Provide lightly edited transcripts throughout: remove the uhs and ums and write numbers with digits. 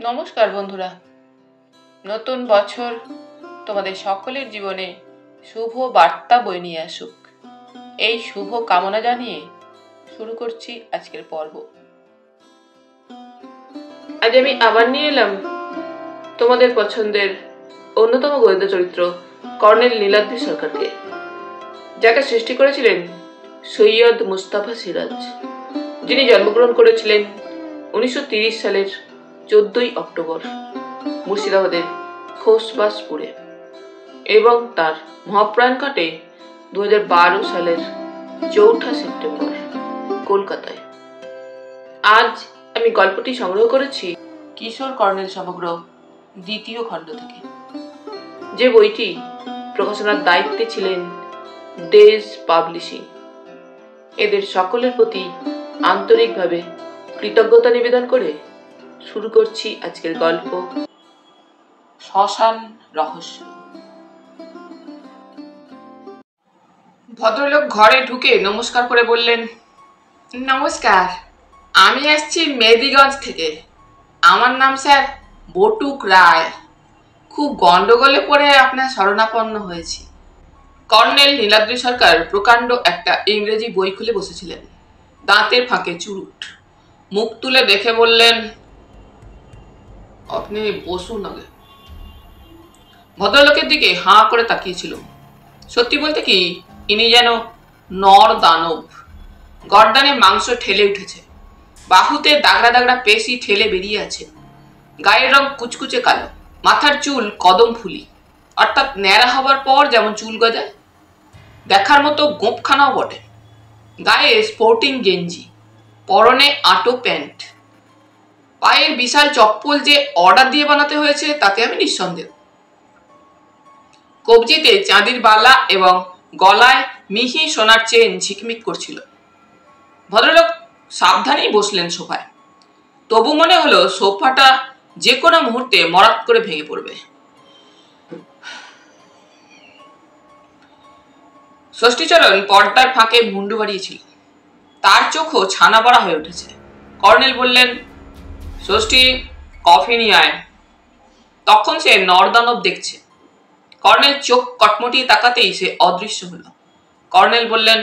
নমস্কার বন্ধুরা, নতুন বছর তোমাদের সকলের জীবনে শুভ বার্তা বয়ে নিয়ে আসুক, এই শুভ কামনা জানিয়ে শুরু করছি আজকের পর্ব। আজ আমি আবার নিয়ে এলাম তোমাদের পছন্দের অন্যতম গোয়েন্দা চরিত্র কর্নেল নীলাদ্রি সরকারকে, যাকে সৃষ্টি করেছিলেন সৈয়দ মুস্তাফা সিরাজ, যিনি জন্মগ্রহণ করেছিলেন 1930 সালের 14ই অক্টোবর মুর্শিদাবাদের খোসবাসপুরে এবং তার মহাপ্রয়াণ ঘটে 2012 সালের 4 সেপ্টেম্বর কলকাতায়। আজ আমি গল্পটি সংগ্রহ করেছি কিশোর কর্নেল সমগ্র দ্বিতীয় খণ্ড থেকে, যে বইটি প্রকাশনার দায়িত্বে ছিলেন ডেজ পাবলিশিং। এদের সকলের প্রতি আন্তরিকভাবে কৃতজ্ঞতা নিবেদন করে শুরু করছি আজকের গল্প, শ্মশান রহস্য। ভদ্রলোক ঘরে ঢুকে নমস্কার করে বললেন, নমস্কার, আমি আসছি মেদিগঞ্জ থেকে। আমার নাম স্যার বটুক রায়। খুব গন্ডগোলে পড়ে আপনার শরণাপন্ন হয়েছি। কর্নেল নীলাদ্রি সরকার প্রকাণ্ড একটা ইংরেজি বই খুলে বসেছিলেন, দাঁতের ফাঁকে চুরুট। মুখ তুলে দেখে বললেন, আপনি বসুন আগে। ভদ্রলোকের দিকে হাঁ করে তাকিয়েছিল। সত্যি বলতে কি, ইনি যেন নর দানব। গর্দানে মাংস ঠেলে উঠেছে, বাহুতে দাগড়া দাগড়া পেশি ঠেলে বেরিয়ে আছে, গায়ের রং কুচকুচে কালো, মাথার চুল কদম ফুলি, অর্থাৎ ন্যাড়া হবার পর যেমন চুল গজায়, দেখার মতো গোঁপখানাও বটে। গায়ে স্পোর্টিং গেঞ্জি, পরনে আঁটো প্যান্ট, পায়ের বিশাল চপ্পল যে অর্ডার দিয়ে বানাতে হয়েছে তাতে আমি নিঃসন্দেহ। কবজিতে চাঁদির বালা এবং গলায় মিহি সোনার চেন ঝিকমিক করছিল। ভদ্রলোক সাবধানেই বসলেন সোফায়, তবু মনে হলো সোফাটা যে কোনো মুহূর্তে মরাত করে ভেঙে পড়বে। ষষ্ঠীচরণ পর্দার ফাঁকে মুন্ডু বাড়িয়েছিল, তার চোখও ছানা বড়া হয়ে উঠেছে। কর্নেল বললেন, ষষ্ঠী, কফি নিয়ে আয়। তখন সে নরদানব দেখছে। কর্নেল চোখ কটমটিয়ে তাকাতেই সে অদৃশ্য হলো। কর্নেল বললেন,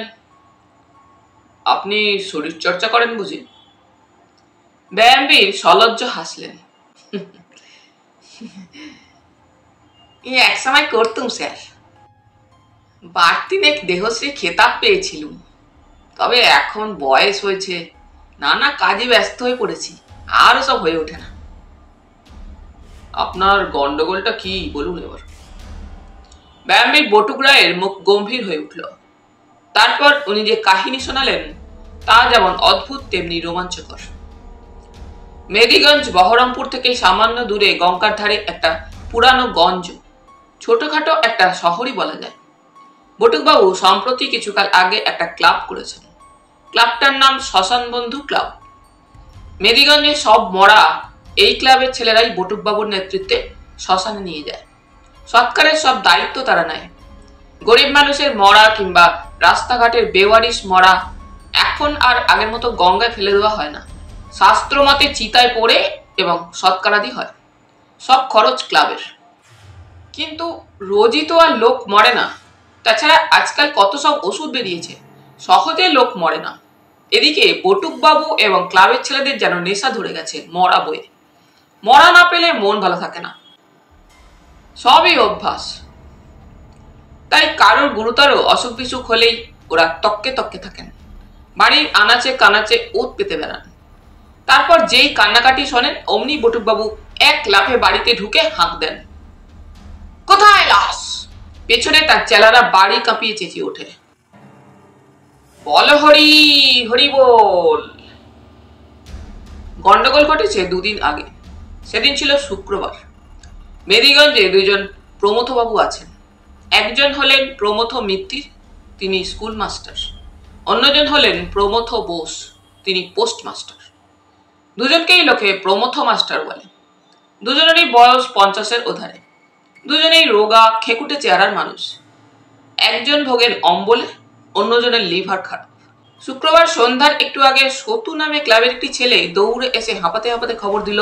আপনি শরীর চর্চা করেন বুঝি? ব্যায়ামবীর সলজ্জ হাসলেন, এক সময় করতুম স্যার, বাড়তিনেক দেহশ্রী খেতাব পেয়েছিলুম। তবে এখন বয়স হয়েছে, নানা কাজে ব্যস্ত হয়ে পড়েছি, আরও সব হয়ে ওঠে না। আপনার গন্ডগোলটা কি বলুন এবার? ব্যায়ামবীর বটুক রায়ের মুখ গম্ভীর হয়ে উঠল। তারপর উনি যে কাহিনী শোনালেন তা যেমন অদ্ভুত তেমনি রোমাঞ্চকর। মেদিগঞ্জ বহরমপুর থেকে সামান্য দূরে গঙ্গার ধারে একটা পুরানো গঞ্জ, ছোটখাটো একটা শহরই বলা যায়। বটুকবাবু সম্প্রতি কিছুকাল আগে একটা ক্লাব করেছেন। ক্লাবটার নাম শ্মশান বন্ধু ক্লাব। মেদিগঞ্জে সব মরা এই ক্লাবের ছেলেরাই বটুকবাবুর নেতৃত্বে শ্মশানে নিয়ে যায়। সৎকারের সব দায়িত্ব তারা নেয়। গরিব মানুষের মরা কিংবা রাস্তাঘাটের বেওয়ারিশ মরা এখন আর আগের মতো গঙ্গায় ফেলে দেওয়া হয় না। শাস্ত্র মতে চিতায় পড়ে এবং সৎকারাদি হয়। সব খরচ ক্লাবের। কিন্তু রোজই তো আর লোক মরে না। তাছাড়া আজকাল কত সব ওষুধ বেরিয়েছে, সহজে লোক মরে না। এদিকে বটুকবাবু এবং ক্লাবের ছেলেদের যেন নেশা ধরে গেছে মরা বয়ে। মরা না পেলে মন ভালো থাকে না, সবই অভ্যাস। তাই কারোর গুরুতর অসুখ বিসুখ হলেই ওরা তককে তককে থাকেন, বাড়ির আনাচে কানাচে ওত পেতে বেড়ান। তারপর যেই কান্নাকাটি শোনেন অমনি বটুকবাবু এক লাফে বাড়িতে ঢুকে হাঁক দেন, কোথায় লাশ? পেছনে তার চেলারা বাড়ি কাঁপিয়ে চেঁচিয়ে ওঠে, বল হরি হরি বল। গন্ডগোল ঘটেছে দুদিন আগে। সেদিন ছিল শুক্রবার। মেদিগঞ্জে দুইজন প্রমথবাবু আছেন। একজন হলেন প্রমথ মিত্তির, তিনি স্কুল মাস্টার। অন্যজন হলেন প্রমথ বোস, তিনি পোস্ট মাস্টার। দুজনকেই লোকে প্রমথ মাস্টার বলে। দুজনেরই বয়স 50-এর ওধারে। দুজনেই রোগা খেকুটে চেহারার মানুষ। একজন ভোগেন অম্বলে, অন্যজনের লিভার খারাপ। শুক্রবার সন্ধ্যার একটু আগে সতু নামে ক্লাবের একটি ছেলে দৌড়ে এসে হাঁপাতে হাঁপাতে খবর দিল,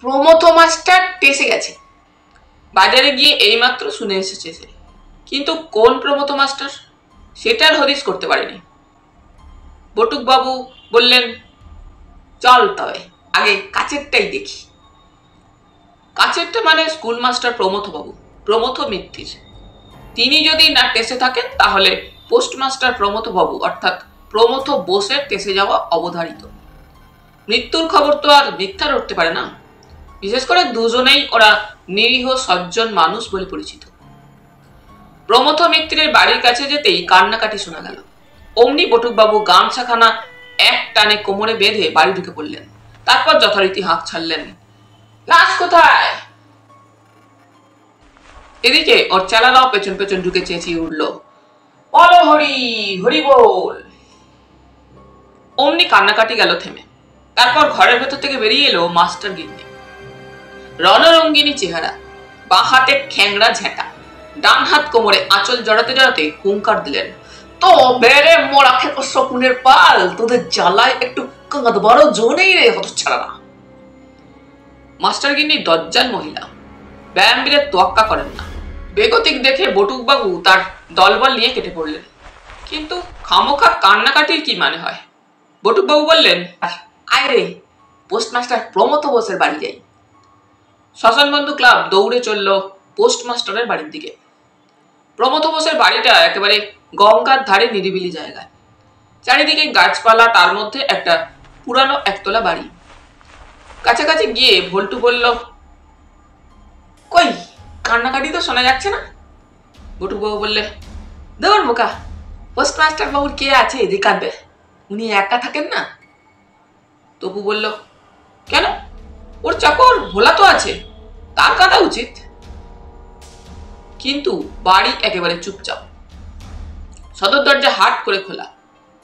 প্রমথ মাস্টার টেসে গেছে। বাজারে গিয়ে এইমাত্র শুনে এসেছে সে, কিন্তু কোন প্রমথ মাস্টার সেটার হদিশ করতে পারেনি। বটুক বাবু বললেন, চল তবে আগে কাছেরটাই দেখি। কাছেরটা মানে স্কুল মাস্টার প্রমথ বাবু, প্রমথ মিত্তির। তিনি যদি না টেসে থাকেন তাহলে পোস্টমাস্টার প্রমথ বাবু অর্থাৎ প্রমথ বোসের টেসে যাওয়া অবধারিত। মৃত্যুর খবর তো আর মিথ্যা রটতে পারে না। বিশেষ করে দুজনেই ওরা নিরীহ সজ্জন মানুষ বলে পরিচিত। প্রমথ মিত্রের বাড়ির কাছে যেতেই কান্নাকাটি শোনা গেল। অমনি বটুকবাবু গামছাখানা এক টানে কোমরে বেঁধে বাড়ি ঢুকে পড়লেন। তারপর যথারীতি হাঁক ছাড়লেন, লাশ কোথায়? এদিকে ওর চেলারাও পেছন পেছন ঢুকে চেঁচিয়ে উঠল, বলো হরি, হরি বল। অমনি কান্নাকাটি গেল থেমে। তারপর ঘরের ভেতর থেকে বেরিয়ে এলো মাস্টার গিন্নি। রণরঙ্গিনী চেহারা, বাঁ হাতে খ্যাংড়া ঝেঁটা, ডান হাত কোমরে আঁচল জড়াতে জড়াতে হুঙ্কার দিলেন, তো বেড়ে মোড়া খেকো শকুনের পাল, তোদের জ্বালায় একটু কাঁদবারও জো নেই রে হতচ্ছাড়া। মাস্টার গিন্নি দজ্জাল মহিলা, ব্যায়ামবীরের তোয়াক্কা করেন না। বেগতিক দেখে বটুকবাবু তার দলবল নিয়ে কেটে পড়লেন। কিন্তু খামোখা কান্নাকাটির কি মানে হয়? বটুকবাবু বললেন, আয় রে, পোস্টমাস্টার প্রমথ বোসের বাড়ি যাই। শ্মশানবন্ধু ক্লাব দৌড়ে চলল পোস্টমাস্টারের বাড়ির দিকে। প্রমথ বোসের বাড়িটা একেবারে গঙ্গার ধারে নিরিবিলি জায়গায়। চারিদিকে গাছপালা, তার মধ্যে একটা পুরানো একতলা বাড়ি। কাছাকাছি গিয়ে ভল্টু বলল, কই কান্নাকাটি তো শোনা যাচ্ছে না। বটুকবাবু বললে, দৌড় বোকা, পোস্টমাস্টার বাবুর কে আছে যে কাঁদবে, উনি একা থাকেন না। তপু বলল, কেন, ওর চাকর ভোলা তো আছে, তার কাঁদা উচিত। কিন্তু বাড়ি একেবারে চুপচাপ। সদর দরজা হাট করে খোলা,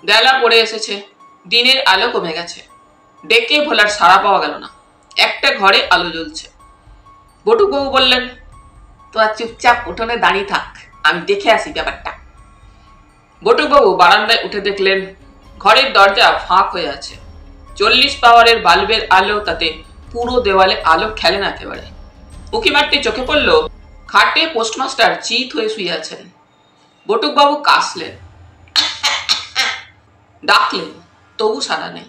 বেলা পড়ে এসেছে, দিনের আলো কমে গেছে। ডেকে ভোলার সাড়া পাওয়া গেল না। একটা ঘরে আলো জ্বলছে। বটুকবাবু বললেন, তোরা চুপচাপ উঠোনে দাঁড়িয়ে থাক, আমি দেখে আসি ব্যাপারটা। বটুকবাবু বারান্দায় উঠে দেখলেন ঘরের দরজা ফাঁক হয়ে আছে। 40 পাওয়ারের বাল্বের আলো তাতে পুরো দেওয়ালে আলো খেলে না একেবারে। উকি মারতে চোখে পড়ল খাটে পোস্টমাস্টার চিত হয়ে শুয়ে আছেন। বটুকবাবু কাশলেন, ডাকলেন, তবু সাড়া নেই।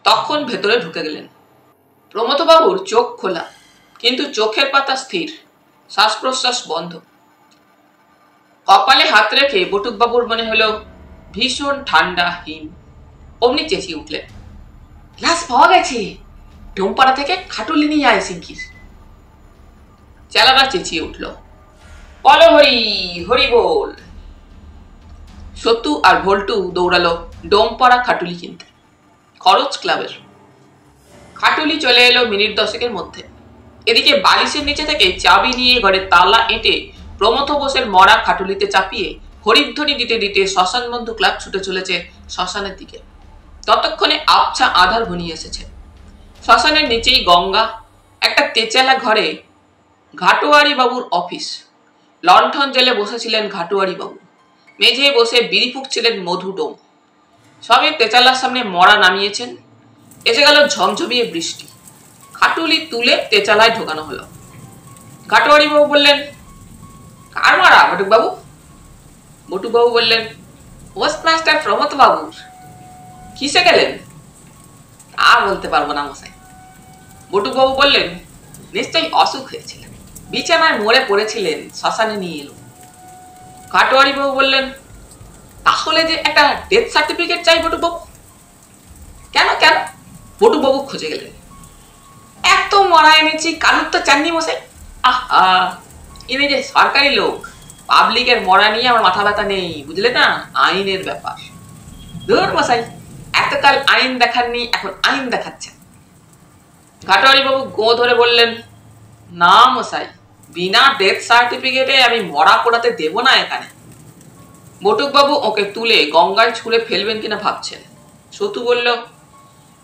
তখন ভেতরে ঢুকে গেলেন। প্রমথবাবুর চোখ খোলা, কিন্তু চোখের পাতা স্থির, শ্বাস প্রশ্বাস বন্ধ। কপালে হাত রেখে বটুকবাবুর মনে হলো ভীষণ ঠান্ডা হিম। অমনি চেঁচিয়ে উঠলেন, লাশ পাওয়া গেছে, ডোমপাড়া থেকে খাটুলি নিয়ে আয় শিগগির। চেলারা চেঁচিয়ে উঠল, বলো হরি, হরি বল। সতু আর ভল্টু দৌড়ালো ডোমপাড়া খাটুলি কিনতে, খরচ ক্লাবের। খাটুলি চলে এলো মিনিট 10 মধ্যে। এদিকে বালিশের নিচে থেকে চাবি নিয়ে ঘরে তালা এঁটে প্রমথ বোসের মরা খাটুলিতে চাপিয়ে হরিধ্বনি দিতে দিতে শ্মশানবন্ধু ক্লাব ছুটে চলেছে শ্মশানের দিকে। ততক্ষণে আবছা আধার ঘনিয়ে এসেছে। শ্মশানের নিচেই গঙ্গা। একটা তেচালা ঘরে ঘাটোয়ারি বাবুর অফিস। লণ্ঠন জেলে বসেছিলেন ঘাটোয়ারি বাবু। মেঝে বসে বিড়ি ফুঁকছিলেন মধু ডোম। সবে তেচালার সামনে মরা নামিয়েছেন। এসে গেল ঝমঝমিয়ে বৃষ্টি। খাটুলি তুলে তেচালায় ঢোকানো হলো। ঘাটোয়ারি বাবু বললেন, কার মারা বটুকবাবু? বটুকবাবু বললেন, পোস্টমাস্টার প্রমথ বাবুর। কিসে গেলেন? তা বলতে পারবো না মশাই। বটুকবাবু বললেন, নিশ্চয়ই অসুখ হয়েছিল, বিছানায় মরে পড়েছিলেন, শ্মশানে নিয়ে এলো। ঘাটোয়ারি বাবু বললেন, তাহলে যে একটা ডেথ সার্টিফিকেট চাই বটুকবাবু। কেন কেন? বটুকবাবু খুঁজে গেলেন। এত মরা এনেছি, কালুর তো চাননি মশাই। আহা, ইনি যে সরকারি লোক, পাবলিকের মরা নিয়ে আমার মাথা ব্যথা নেই, বুঝলে না, আইনের ব্যাপার। ধুর মশাই, এতকাল আইন দেখাননি, এখন আইন দেখাচ্ছে। ঘাটোয়ারি বাবু গো ধরে বললেন, না মশাই, বিনা ডেথ সার্টিফিকেটে আমি মরা পোড়াতে দেব না এখানে। বটুকবাবু ওকে তুলে গঙ্গায় ছুঁড়ে ফেলবেন কিনা ভাবছেন। সতু বলল,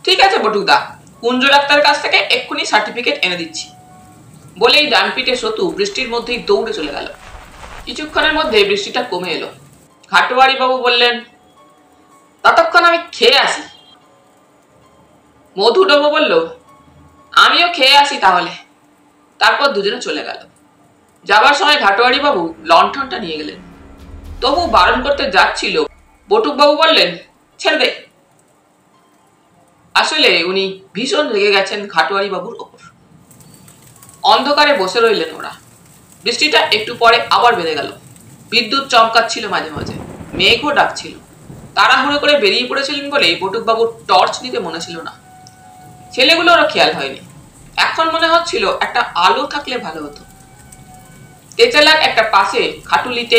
ঠিক আছে বটুকদা, কুঞ্জ ডাক্তারের কাছ থেকে এক্ষুনি সার্টিফিকেট এনে দিচ্ছি। বলেই ডান পিঠে সতু বৃষ্টির মধ্যেই দৌড়ে চলে গেল। কিছুক্ষণের মধ্যে বৃষ্টিটা কমে এলো। ঘাটোয়ারি বাবু বললেন, ততক্ষণ আমি খেয়ে আসি। মধুডোমো বলল, আমিও খেয়ে আসি তাহলে। তারপর দুজনে চলে গেল। যাবার সময় ঘাটোয়ারি বাবু লণ্ঠনটা নিয়ে গেলেন। তবু বারণ করতে যাচ্ছিল, বটুক বাবু বললেন, ছেড়ে দে। আসলে উনি ভীষণ রেগে গেছেন ঘাটোয়ারি বাবুর ওপর। অন্ধকারে বসে রইলেন ওরা। বৃষ্টিটা একটু পরে আবার বেড়ে গেল। বিদ্যুৎ চমকাচ্ছিল মাঝে মাঝে, মেঘও ডাকছিল। তাড়াহুড়ো করে বেরিয়ে পড়েছিলেন বলে বটুক বাবুর টর্চ নিতে মনে ছিল না। ছেলেগুলোরও খেয়াল হয়নি। এখন মনে হচ্ছিল একটা আলো থাকলে ভালো হতো। তেচালার একটা পাশে খাটুলিতে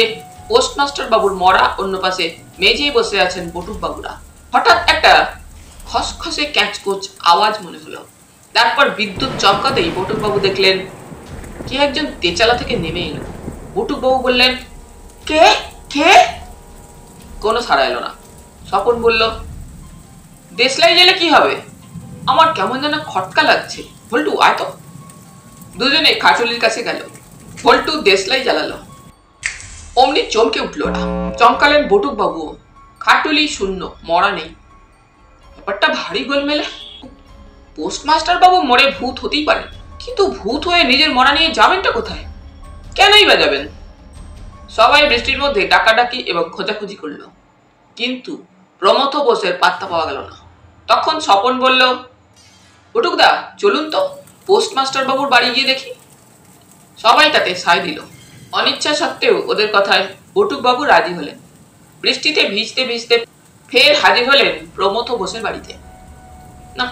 পোস্টমাস্টার বাবুর মরা, অন্য পাশে মেঝেই বসে আছেন বটুক বাবুরা। হঠাৎ একটা খসখসে ক্যাচকোচ আওয়াজ মনে হলো। তারপর বিদ্যুৎ চমকাতেই বটুক বাবু দেখলেন কে একজন তেচালা থেকে নেমে এলো। বটুক বাবু বললেন, কে কে? কোনো সাড়া এলো না। স্বপন বলল, দেশলাই গেলে কি হবে? আমার কেমন যেন খটকা লাগছে। ভল্টু আয় তো। দুজনে খাটুলির কাছে গেল। ভল্টু দেশলাই জ্বালালো। অমনি চমকে উঠল ওরা। চমকালেন বটুক বাবুও। খাটুলি শূন্য, মরা নেই। ব্যাপারটা ভারী গোলমেলে। পোস্টমাস্টার বাবু মরে ভূত হতেই পারে, কিন্তু ভূত হয়ে নিজের মরা নিয়ে যাবেনটা কোথায়? কেনই বা যাবেন? সবাই বৃষ্টির মধ্যে ডাকাডাকি এবং খোঁজাখুঁজি করলো, কিন্তু প্রমথ বোসের পাত্তা পাওয়া গেল না। তখন স্বপন বলল, বটুকদা চলুন তো, পোস্টমাস্টার বাবুর বাড়ি গিয়ে দেখি। সবাই তাতে সায় দিল। অনিচ্ছা সত্ত্বেও ওদের কথায় বটুক বাবু রাজি হলেন। বৃষ্টিতে ভিজতে ভিজতে ফের হাজির হলেন প্রমথ বোসের বাড়িতে। না,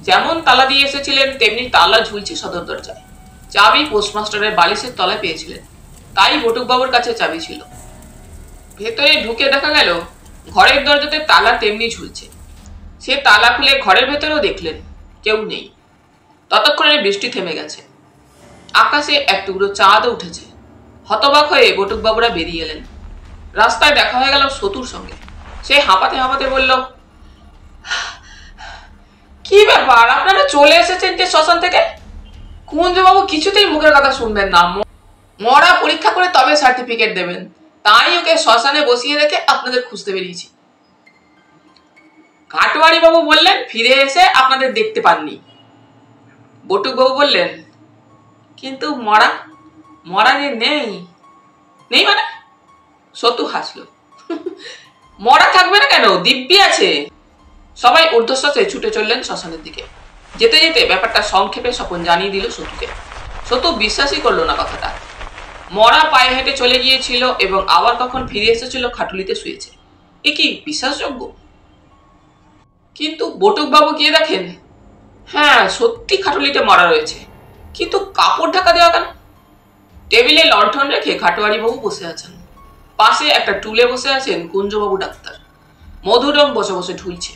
যেমন তালা দিয়ে এসেছিলেন তেমনি তালা ঝুলছে সদর দরজায়। চাবি পোস্টমাস্টারের বালিশের তলায় পেয়েছিলেন, তাই বটুক বাবুর কাছে চাবি ছিল। ভেতরে ঢুকে দেখা গেল ঘরের দরজাতে তালা তেমনি ঝুলছে। সে তালা খুলে ঘরের ভেতরেও দেখলেন কেউ নেই। ততক্ষণে বৃষ্টি থেমে গেছে। আকাশে এক টুকরো চাঁদও উঠেছে। হতবাক হয়ে বটুক বাবুরা বেরিয়ে এলেন। রাস্তায় দেখা হয়ে গেল সতুর সঙ্গে। সে হাঁপাতে হাঁপাতে বলল, কি ব্যাপার, আপনারা চলে এসেছেন যে শ্মশান থেকে? কুঞ্জবাবু কিছুতেই মুখের কথা শুনবেন না। মরা পরীক্ষা করে তবে সার্টিফিকেট দেবেন, তাই ওকে শ্মশানে বসিয়ে রেখে আপনাদের খুঁজতে বেরিয়েছি। কাটোয়ারি বাবু বললেন ফিরে এসে আপনাদের দেখতে পাননি। বটুক বাবু বললেন, কিন্তু মরা মরা যে নেই। নেই মানে? সতু হাসলো। মরা থাকবে না কেন, দিব্যি আছে। সবাই ঊর্ধ্বশ্বাসে ছুটে চললেন শ্মশানের দিকে। যেতে যেতে ব্যাপারটা সংক্ষেপে স্বপন জানিয়ে দিল সতুকে। সতু বিশ্বাসই করলো না কথাটা। মরা পায়ে হেঁটে চলে গিয়েছিল এবং আবার কখন ফিরে এসেছিল খাটুলিতে শুয়েছে, এ কি বিশ্বাসযোগ্য? কিন্তু বটুক বাবু গিয়ে দেখেন, হ্যাঁ সত্যি খাটুলিতে মরা রয়েছে, কিন্তু কাপড় ঢাকা দেওয়া কেন? টেবিলে লণ্ঠন রেখে ঘাটোয়ারি বাবু বসে আছেন। পাশে একটা টুলে বসে আছেন কুঞ্জবাবু ডাক্তার। মধুরম বসে বসে ঢুলছে।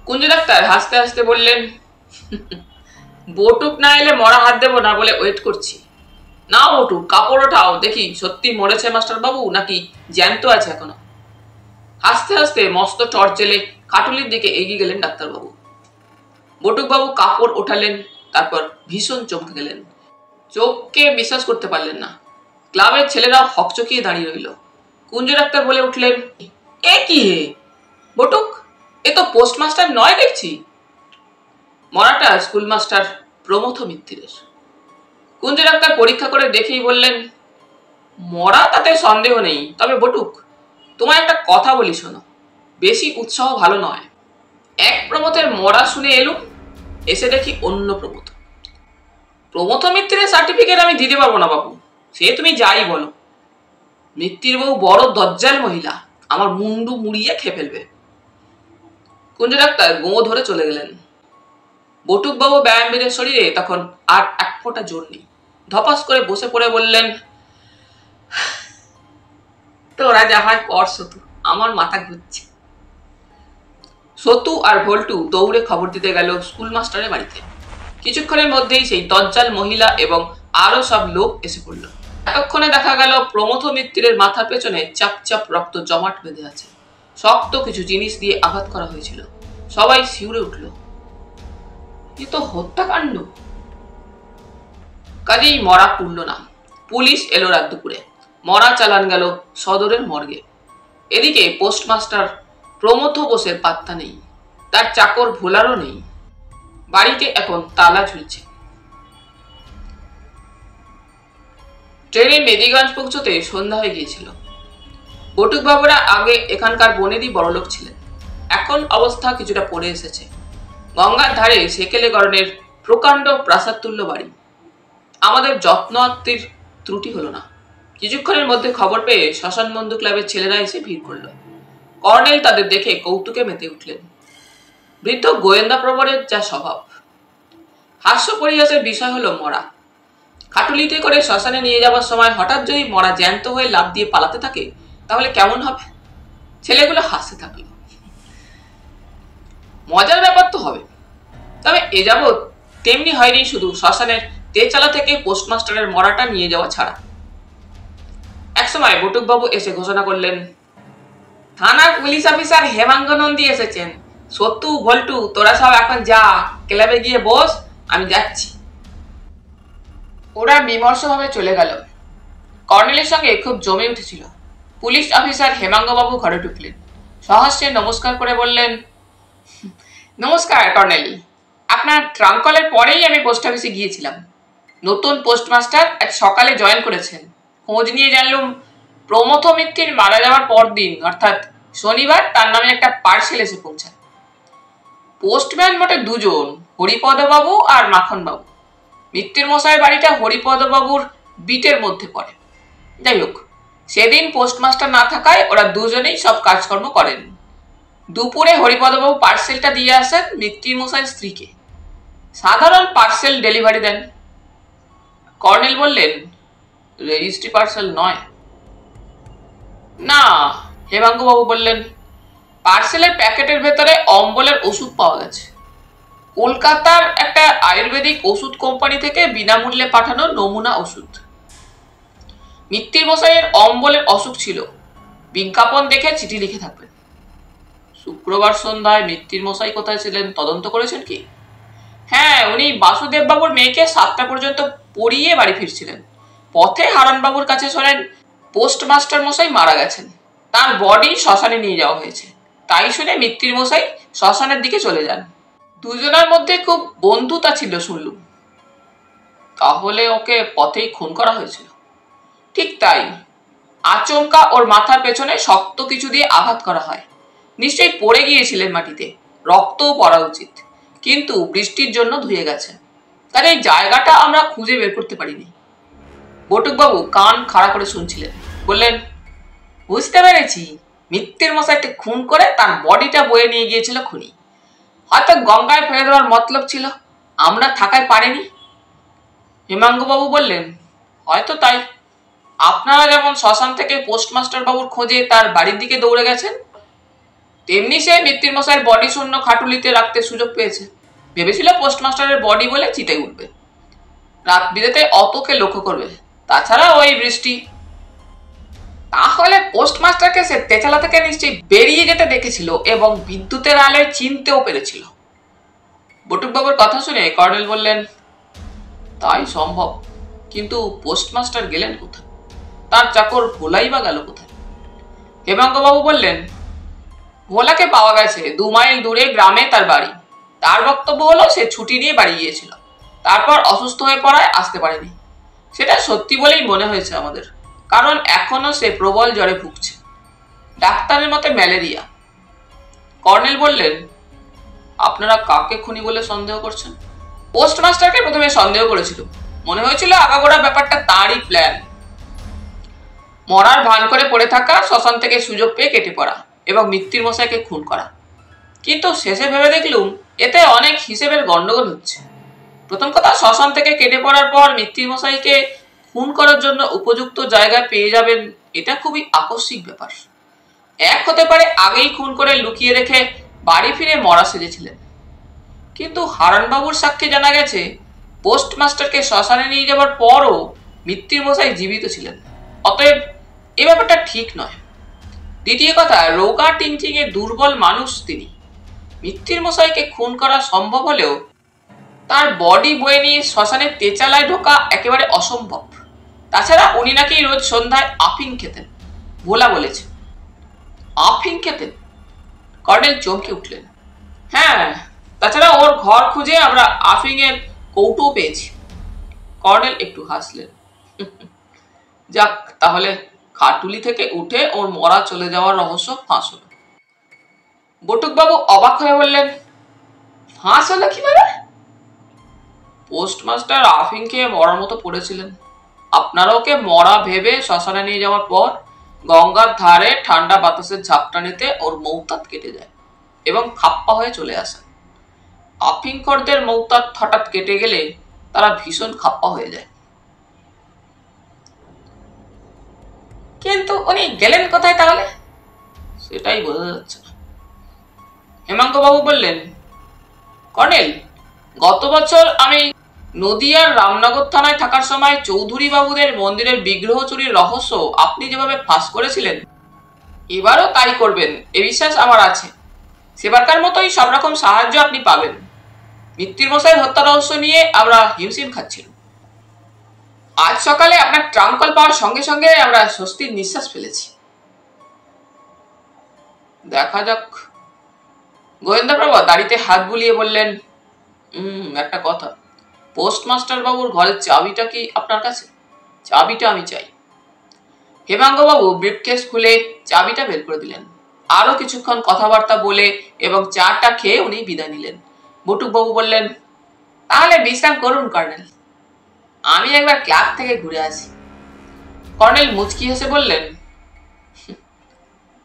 কুঞ্জ ডাক্তার হাসতে হাসতে বললেন, বটুক না এলে মরা হাত দেবো না বলে ওয়েট করছি। না বটুক, কাপড় ওঠাও দেখি সত্যি মরেছে মাস্টার বাবু নাকি জ্যান্ত আছে এখনো। হাসতে হাসতে মস্ত টর্চ জেলে খাটুলির দিকে এগিয়ে গেলেন ডাক্তারবাবু। বটুক বাবু কাপড় ওঠালেন, তারপর ভীষণ চমকে গেলেন। চোখকে বিশ্বাস করতে পারলেন না। ক্লাবের ছেলেরাও হকচকিয়ে দাঁড়িয়ে রইল। কুঞ্জ ডাক্তার বলে উঠলেন, এ কি হে বটুক, এ তো পোস্টমাস্টার নয় দেখছি। মরাটা স্কুল মাস্টার প্রমথ মিত্তিরের। কুঞ্জ ডাক্তার পরীক্ষা করে দেখেই বললেন, মরা তাতে সন্দেহ নেই, তবে বটুক তোমার একটা কথা বলি শোনো, বেশি উৎসাহ ভালো নয়। এক প্রমথের মরা শুনে এলুম, এসে দেখি অন্য প্রমথ। প্রমথ মিত্তিরের সার্টিফিকেট আমি দিতে পারবো না বাবু, সে তুমি যাই বলো। মিত্তির বউ বড় দজ্জাল মহিলা, আমার মুন্ডু মুড়িয়ে খেয়ে ফেলবে। কুঞ্জ ডাক্তার গোঁ ধরে চলে গেলেন। বটুক বাবু ব্যায়ামবীরের শরীরে তখন আর এক ফোঁটা জোর নেই। ধপাস করে বসে পড়ে বললেন, তোরা যা হয় কর সতু, আমার মাথা ঘুরছে। সতু আর ভল্টু দৌড়ে খবর দিতে গেল স্কুল মাস্টারের বাড়িতে। কিছুক্ষণের মধ্যেই সেই দজ্জাল মহিলা এবং আরো সব লোক এসে পড়ল। এতক্ষণে দেখা গেল প্রমথ মিত্তিরের মাথার পেছনে চাপ চাপ রক্ত জমাট বেঁধে আছে। শক্ত কিছু জিনিস দিয়ে আঘাত করা হয়েছিল। সবাই শিউরে উঠল, এ তো হত্যাকাণ্ড। কাজেই মরা পুড়ল না। পুলিশ এলো রাত দুপুরে। মরা চালান গেল সদরের মর্গে। এদিকে পোস্টমাস্টার প্রমথ বোসের পাত্তা নেই, তার চাকর ভোলারও নেই। বাড়িতে এখন তালা ঝুলছে। ট্রেনে মেদিগঞ্জ পৌঁছতে সন্ধ্যা হয়ে গিয়েছিল। বটুকবাবুরা আগে এখানকার বনেরই বড়লোক ছিলেন, এখন অবস্থা কিছুটা পড়ে এসেছে। গঙ্গার ধারে সেকেলেগড়নের প্রকাণ্ড প্রাসাদতুল্য বাড়ি। আমাদের যত্নার্থীর ত্রুটি হলো না। কিছুক্ষণের মধ্যে খবর পেয়ে শ্মশান বন্ধু ক্লাবের ছেলেরা এসে ভিড় করল। কর্নেল তাদের দেখে কৌতুকে মেতে উঠলেন। বৃদ্ধ গোয়েন্দা প্রবরের যা স্বভাব। হাস্য পরিহাসের বিষয় হলো মরা। খাটুলিতে করে শ্মশানে নিয়ে যাওয়ার সময় হঠাৎ যদি মরা জ্যান্ত হয়ে লাফ দিয়ে পালাতে থাকে তাহলে কেমন হবে? ছেলেগুলো হাসতে থাকলো। মজার ব্যাপার তো হবে, তবে এ যাবৎ তেমনি হয়নি শুধু শ্মশানের তেচালা থেকে পোস্টমাস্টারের মরাটা নিয়ে যাওয়া ছাড়া। একসময় বটুকবাবু এসে ঘোষণা করলেন, থানার পুলিশ অফিসার হেমাঙ্গ নন্দী এসেছেন। সত্যু ভল্টু তোরা সব এখন যা, ক্লাবে গিয়ে বস, আমি যাচ্ছি। ওরা বিমর্ষভাবে চলে গেল। কর্নেলের সঙ্গে খুব জমে উঠেছিল। পুলিশ অফিসার হেমাঙ্গবাবু ঘরে ঢুকলেন। সহস্রে নমস্কার করে বললেন, নমস্কার কর্নেল, আপনার ট্রাঙ্ক কলের পরেই আমি পোস্ট অফিসে গিয়েছিলাম। নতুন পোস্টমাস্টার আজ সকালে জয়েন করেছেন। খোঁজ নিয়ে জানলুম প্রমথ মিত্তির মারা যাওয়ার পর দিন অর্থাৎ শনিবার তার নামে একটা পার্সেল এসে পৌঁছায়। পোস্টম্যান মোটে দুজন, হরিপদবাবু আর মাখনবাবু। মিত্তির মশাইয়ের বাড়িটা হরিপদবাবুর বিটের মধ্যে পড়ে। যাই হোক, সেদিন পোস্টমাস্টার না থাকায় ওরা দুজনেই সব কাজকর্ম করেন। দুপুরে হরিপদবাবু পার্সেলটা দিয়ে আসেন মিত্তির মশাইয়ের স্ত্রীকে। সাধারণ পার্সেল ডেলিভারি দেন। কর্নেল বললেন, রেজিস্ট্রি পার্সেল নয়? না, হেমাঙ্গবাবু বললেন, পার্সেলের প্যাকেটের ভেতরে অম্বলের ওষুধ পাওয়া গেছে। কলকাতার একটা আয়ুর্বেদিক ওষুধ কোম্পানি থেকে বিনামূল্যে পাঠানো নমুনা ওষুধ। মিত্তির মশাইয়ের অম্বলের অসুখ ছিল। বিজ্ঞাপন দেখে চিঠি লিখে থাকবেন। শুক্রবার সন্ধ্যায় মিত্তির মশাই কোথায় ছিলেন তদন্ত করেছেন কি? হ্যাঁ, উনি বাসুদেব বাবুর মেয়েকে 7টা পর্যন্ত পড়িয়ে বাড়ি ফিরছিলেন। পথে হারানবাবুর কাছে শোনেন পোস্টমাস্টার মশাই মারা গেছেন, তার বডি শ্মশানে নিয়ে যাওয়া হয়েছে। তাই শুনে মিত্তির মশাই শ্মশানের দিকে চলে যান। দুজনের মধ্যে খুব বন্ধুতা ছিল শুনলুম। তাহলে ওকে পথেই খুন করা হয়েছিল? ঠিক তাই। আচমকা ওর মাথার পেছনে শক্ত কিছু দিয়ে আঘাত করা হয়। নিশ্চয়ই পড়ে গিয়েছিলেন মাটিতে, রক্তও পড়া উচিত, কিন্তু বৃষ্টির জন্য ধুয়ে গেছে। তার এই জায়গাটা আমরা খুঁজে বের করতে পারিনি। বটুকবাবু কান খাড়া করে শুনছিলেন। বললেন, বুঝতে পেরেছি, মিত্তির মশাইকে খুন করে তার বডিটা বয়ে নিয়ে গিয়েছিল খুনি। হয়তো গঙ্গায় ফেলে দেওয়ার মতলব ছিল, আমরা থাকায় পারেনি। হেমাঙ্গবাবু বললেন, হয়তো তাই। আপনারা যেমন শ্মশান থেকে পোস্টমাস্টার বাবুর খোঁজে তার বাড়ির দিকে দৌড়ে গেছেন, তেমনি সে মিত্তির মশাইয়ের বডি শূন্য খাটুলিতে রাখতে সুযোগ পেয়েছে। ভেবেছিল পোস্টমাস্টারের বডি বলে চিতে উঠবে, রাত বিরেতে অতকে লক্ষ্য করবে। তাছাড়া ওই বৃষ্টি। তাহলে পোস্টমাস্টারকে সে তেচালা থেকে নিশ্চয়ই বেরিয়ে যেতে দেখেছিল এবং বিদ্যুতের আলোয় চিনতেও পেরেছিল। বটুকবাবুর কথা শুনে কর্নেল বললেন, তাই সম্ভব, কিন্তু পোস্টমাস্টার গেলেন কোথায়? তার চাকর ভোলাই বা গেল কোথায়? হেমাঙ্গবাবু বললেন, ভোলাকে পাওয়া গেছে 2 মাইল দূরে গ্রামে তার বাড়ি। তার বক্তব্য হলো সে ছুটি নিয়ে বাড়ি গিয়েছিল, তারপর অসুস্থ হয়ে পড়ায় আসতে পারেনি। সেটা সত্যি বলেই মনে হয়েছে আমাদের, কারণ এখনো সে প্রবল জ্বরে ভুগছে। ডাক্তারের মতে ম্যালেরিয়া। কর্নেল বললেন, আপনারা কাকে খুনি বলে সন্দেহ করছেন? পোস্টমাস্টারকে প্রথমে সন্দেহ করেছিল, মনে হয়েছিল আগাগোড়া ব্যাপারটা তারই প্ল্যান। মরার ভান করে পড়ে থাকা, শ্মশান থেকে সুযোগ পেয়ে কেটে পড়া এবং মিত্তির মশাইকে খুন করা। কিন্তু শেষে ভেবে দেখলুম এতে অনেক হিসেবের গন্ডগোল হচ্ছে। প্রথম কথা, শ্মশান থেকে কেটে পড়ার পর মিত্তির মশাইকে খুন করার জন্য উপযুক্ত জায়গায় পেয়ে যাবেন, এটা খুবই আকস্মিক ব্যাপার। এক হতে পারে আগেই খুন করে লুকিয়ে রেখে বাড়ি ফিরে মরা সেজেছিলেন। কিন্তু হারানবাবুর সাক্ষ্যে জানা গেছে পোস্টমাস্টারকে শ্মশানে নিয়ে যাবার পরও মিত্তির মশাই জীবিত ছিলেন। অতএব এ ব্যাপারটা ঠিক নয়। দ্বিতীয় কথা, রোগা টিংটিঙে দুর্বল মানুষ তিনি। মিত্তির মশাইকে খুন করা সম্ভব হলেও তার বডি বয়ে নিয়ে শ্মশানের তেচালায় ঢোকা একেবারে অসম্ভব। তাছাড়া উনি নাকি রোজ সন্ধ্যায় আফিং খেতেন, ভোলা বলেছে। আফিং খেতেন? কর্নেল চমকে উঠলেন। হ্যাঁ, তাছাড়া ওর ঘর খুঁজে আমরা আফিং এর কৌটো পেয়েছি। কর্নেল একটু হাসলেন। যাক, তাহলে খাটুলি থেকে উঠে ওর মরা চলে যাওয়ার রহস্য ফাঁস হলো। বটুকবাবু অবাক হয়ে বললেন, ফাঁস হলো কিভাবে? পোস্টমাস্টার আফিং খেয়ে মরার মতো পড়েছিলেন। আপনারা ওকে মরা ভেবে শ্মশানে নিয়ে যাওয়ার পর গঙ্গার ধারে ঠান্ডা বাতাসের ঝাপটানিতে ওর মৌতাত কেটে যায় এবং খাপ্পা হয়ে চলে আসে। আফিংখোরদের মৌতাত হঠাৎ কেটে গেলে তারা ভীষণ খাপ্পা হয়ে যায়। কিন্তু উনি গেলেন কোথায় তাহলে? সেটাই বোঝা যাচ্ছে না। হেমাঙ্গ বাবু বললেন, কর্নেল, গত বছর আমি নদিয়ার রামনগর থানায় থাকার সময় চৌধুরী বাবুদের মন্দিরের বিগ্রহ চুরির রহস্য আপনি যেভাবে ফাঁস করেছিলেন, এবারও তাই করবেন এ বিশ্বাস আমার আছে। সেবারকার মতোই সব রকম সাহায্য আপনি পাবেন। মৃত্যুর মশাইয়ের হত্যা রহস্য নিয়ে আমরা হিমশিম খাচ্ছিলাম। আজ সকালে আপনার ট্রাঙ্ক কল পাওয়ার সঙ্গে সঙ্গে আমরা স্বস্তির নিঃশ্বাস ফেলেছি। দেখা যাক। গোয়েন্দা প্রভা দাড়িতে হাত বুলিয়ে বললেন, একটা কথা, পোস্টমাস্টার বাবুর ঘরের চাবিটা কি আপনার কাছে? চাবিটা আমি চাই। হেমাঙ্গ বাবু ব্রিফকেস খুলে চাবিটা বের করে দিলেন। আরো কিছুক্ষণ কথাবার্তা বলে এবং চাটা খেয়ে উনি বিদায় নিলেন। বটুকবাবু বললেন, তাহলে বিশ্রাম করুন কর্নেল, আমি একবার ক্লাব থেকে ঘুরে আসি। কর্নেল মুচকি হেসে বললেন,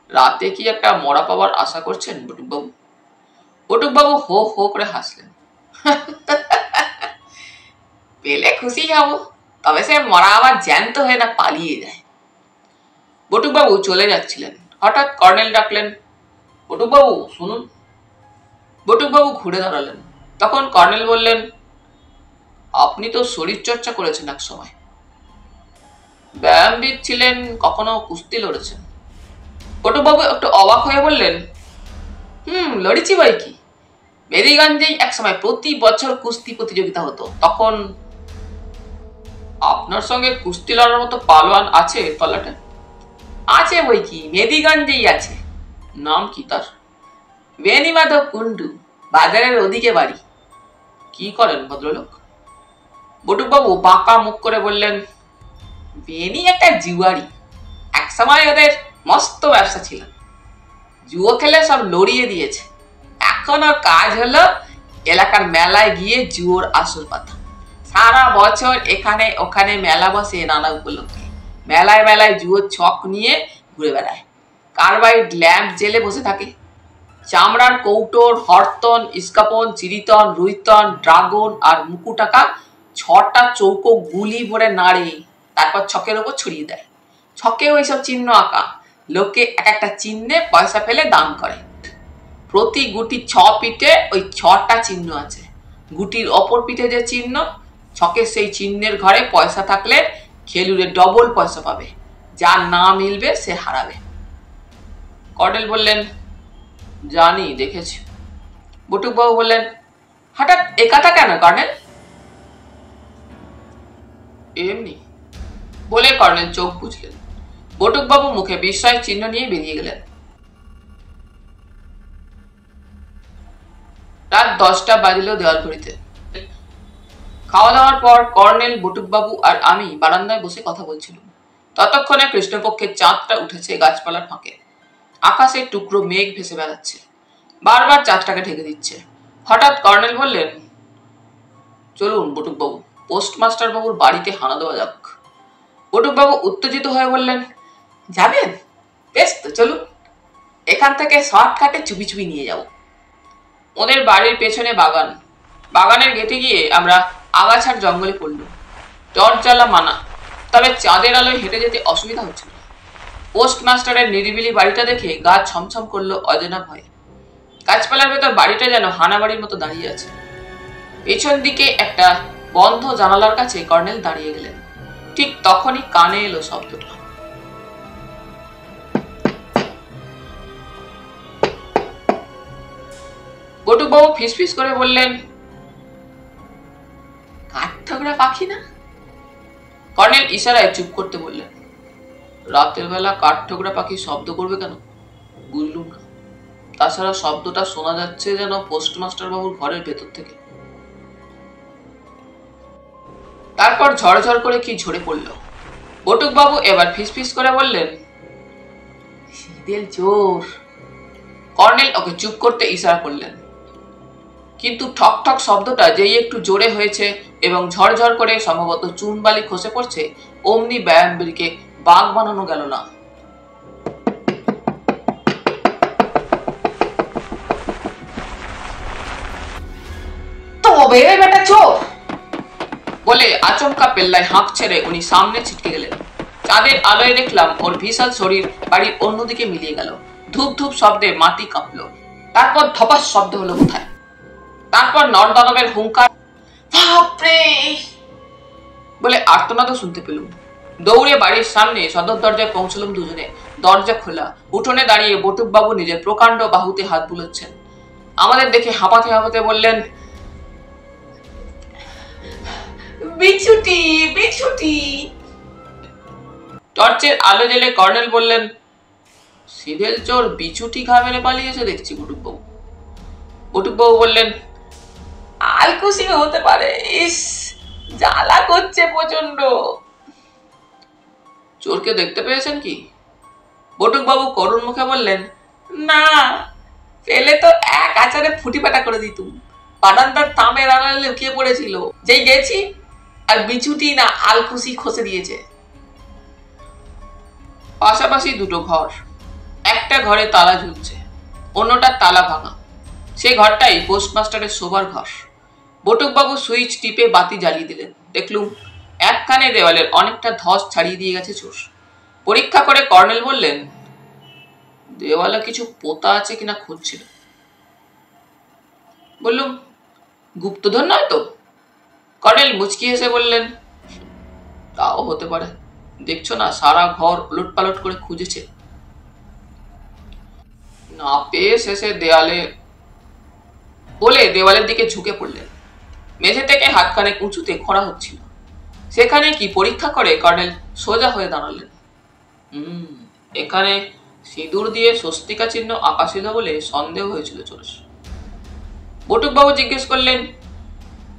রাতে কি একটা মরা পাওয়ার আশা করছেন বটুকবাবু? বটুকবাবু হো হো করে হাসলেন। পেলে খুশি হব, তবে সে মরা আবার জ্যান্ত হয়ে না পালিয়ে যায়। বটুকবাবু চলে যাচ্ছিলেন, হঠাৎ কর্নেল ডাকলেন, বটুকবাবু শুনুন। বটুকবাবু ঘুরে দাঁড়ালেন। তখন কর্নেল বললেন, আপনি তো শরীর চর্চা করেছেন এক সময়, ব্যায়ামবিদ ছিলেন, কখনো কুস্তি লড়েছেন? বটুকবাবু একটু অবাক হয়ে বললেন, লড়েছি বই কি। মেরিগঞ্জেই এক সময় প্রতি বছর কুস্তি প্রতিযোগিতা হতো। তখন আপনার সঙ্গে কুস্তি লড়ার মতো পালোয়ান আছে তল্লাটে? আছে বই কি, মেদিগঞ্জেই আছে। নাম কি তার? বেনিমাধব কুন্ডু, বাজারের ওদিকে বাড়ি। কি করেন ভদ্রলোক? বটুকবাবু বাঁকা মুখ করে বললেন, বেনি একটা জুয়ারি। এক সময় ওদের মস্ত ব্যবসা ছিল, জুয়ো খেলে সব লড়িয়ে দিয়েছে। এখন ওর কাজ হলো এলাকার মেলায় গিয়ে জুয়োর আসল পাতা। সারা বছর এখানে ওখানে মেলা বসে নানা উপলক্ষে। মেলায় মেলায় জুয়োর ছক নিয়ে ঘুরে বেড়ায়। কার্বাইড ল্যাম্প জেলে বসে থাকে। চামড়ার কৌটোর, হরতন, ইস্কাপন, চিরিতন, রুইতন, ড্রাগন আর মুকুটাকা 6টা চৌকো গুলি ভরে নাড়ে, তারপর ছকের ওপর ছড়িয়ে দেয়। ছকেও এইসব চিহ্ন আঁকা। লোকে এক একটা চিহ্নে পয়সা ফেলে দান করে। প্রতি গুটির 6 পিঠে ওই 6টা চিহ্ন আছে। গুটির অপর পিঠে যে চিহ্ন, ছকের সেই চিহ্নের ঘরে পয়সা থাকলে খেলুড়ে ডবল পয়সা পাবে। যার না মিলবে সে হারাবে। কর্নেল বললেন, জানি, দেখেছি। বটুকবাবু বললেন, হঠাৎ এ কথা কেন কর্নেল? এমনি বলে কর্নেল চোখ বুঝলেন। বটুকবাবু মুখে বিস্ময়ের চিহ্ন নিয়ে বেরিয়ে গেলেন। রাত 10টা বাজলো দেওয়াল ঘড়িতে। খাওয়া দাওয়ার পর কর্নেল, বটুকবাবু আর আমি বারান্দায় বসে কথা বলছিলাম। ততক্ষণে কৃষ্ণপক্ষের চাঁদটা উঠেছে গাছপালার ফাঁকে। আকাশে টুকরো মেঘ ভেসে বেড়াচ্ছে, বারবার চাঁদটাকে ঢেকে দিচ্ছে। হঠাৎ কর্নেল বললেন, চলুন বটুকবাবু, পোস্টমাস্টার বাবুর বাড়িতে হানা দেওয়া যাক। বটুকবাবু উত্তেজিত হয়ে বললেন, যাবেন? বেশ তো, চলুন। এখান থেকে শর্টকাটে চুপি চুপি নিয়ে যাব। ওদের বাড়ির পেছনে বাগান। বাগানের গেটে গিয়ে আমরা আগাছার জঙ্গলে পড়ল। টর্চ জ্বালা মানা, তবে চাঁদের আলোয় হেঁটে যেতে অসুবিধা হচ্ছিল। পোস্টমাস্টারের নিরিবিলি বাড়িটা দেখে গা ছমছম করলো অজানা ভয়ে। গাছপালার ভেতর বাড়িটা যেন হানাবাড়ির মতো দাঁড়িয়ে আছে। পেছন দিকে একটা বন্ধ জানালার কাছে কর্নেল দাঁড়িয়ে গেলেন। ঠিক তখনই কানে এলো শব্দটা। বটুকবাবু ফিসফিস করে বললেন, কাঠঠোকরা পাখি না? কর্নেল ইশারায় চুপ করতে বললেন। রাতের বেলা কাঠঠোকরা পাখি শব্দ করবে কেন? বুঝলুম না। তাছাড়া শব্দটা শোনা যাচ্ছে যেন পোস্টমাস্টার বাবুর ঘরের ভেতর থেকে। তারপর ঝড়ঝড় করে কি ঝরে পড়ল। বটুক বাবু এবার ফিসফিস করে বললেন, সিদেল চোর। কর্নেল ওকে চুপ করতে ইশারা করলেন, কিন্তু ঠক ঠক শব্দটা যেই একটু জোরে হয়েছে এবং ঝড়ঝড় করে সম্ভবত চুনবালি খসে পড়ছে, অমনি ব্যায়ামবীরকে বাঘ বানানো গেল না। তবে বেটা চোর বলে আচমকা পেল্লায় হাঁক ছেড়ে উনি সামনে ছিটকে গেলেন। চাঁদের আলোয় দেখলাম ওর বিশাল শরীর বাড়ির অন্যদিকে মিলিয়ে গেল। ধূপ ধূপ শব্দে মাটি কাঁপলো। তারপর ধপাস শব্দ হলো কোথায়। তারপর নরদানবের হুঙ্কার, বাপরে বলে আর্তনাদও শুনতে পেলুম। দৌড়ে বাড়ির সামনে সদর দরজায় পৌঁছলাম দুজনে। দরজা খোলা। উঠোনে দাঁড়িয়ে বটুক বাবু নিজের প্রকাণ্ড বাহুতে হাত বুলোচ্ছেন। আমাদের দেখে হাঁপাতে হাঁপাতে বললেন, বিছুটি বিছুটি। টর্চের আলো জেলে কর্নেল বললেন, সিদেল চোর বিছুটি ঘা মেরে পালিয়েছে দেখছি বটুক বাবু। বটুক বাবু বললেন, আলকুশি হতে পারে। ইস, জ্বালা করছে প্রচন্ড। চোরকে দেখতে পেয়েছেন কি? বটুক বাবু করুণ মুখে বললেন, না, পেলে তো এক আচারে ফুটি পাটা করে দিতুম। বারান্দার তামের আড়ালে লুকিয়ে পড়েছিল, যেই গেছি আর বিছুটি না আলকুশি খসে দিয়েছে। পাশাপাশি দুটো ঘর। একটা ঘরে তালা ঝুলছে, অন্যটার তালা ভাঙা। সে ঘরটাই পোস্টমাস্টারের শোবার ঘর। বটুক বাবু সুইচ টিপে বাতি জ্বালিয়ে দিলেন। দেখলুম একখানে দেওয়ালের অনেকটা ধস ছাড়িয়ে দিয়ে গেছে চোর। পরীক্ষা করে কর্নেল বললেন, দেওয়ালে কিছু পোতা আছে কিনা খুঁজছিল। বললুম, গুপ্তধন নয় তো? কর্নেল মুচকি হেসে বললেন, তাও হতে পারে। দেখছো না সারা ঘর উলট পালট করে খুঁজেছে, না পেয়ে শেষে দেওয়ালের দিকে ঝুঁকে পড়লেন। মেঝে থেকে হাতখানেক উঁচুতে খোঁড়া হচ্ছিল। সেখানে কি পরীক্ষা করে কর্নেল সোজা হয়ে দাঁড়ালেন। এখানে সিঁদুর দিয়ে স্বস্তিকা চিহ্ন আঁকা ছিল বলে সন্দেহ হয়েছিল চোরের। বটুক বাবু জিজ্ঞেস করলেন,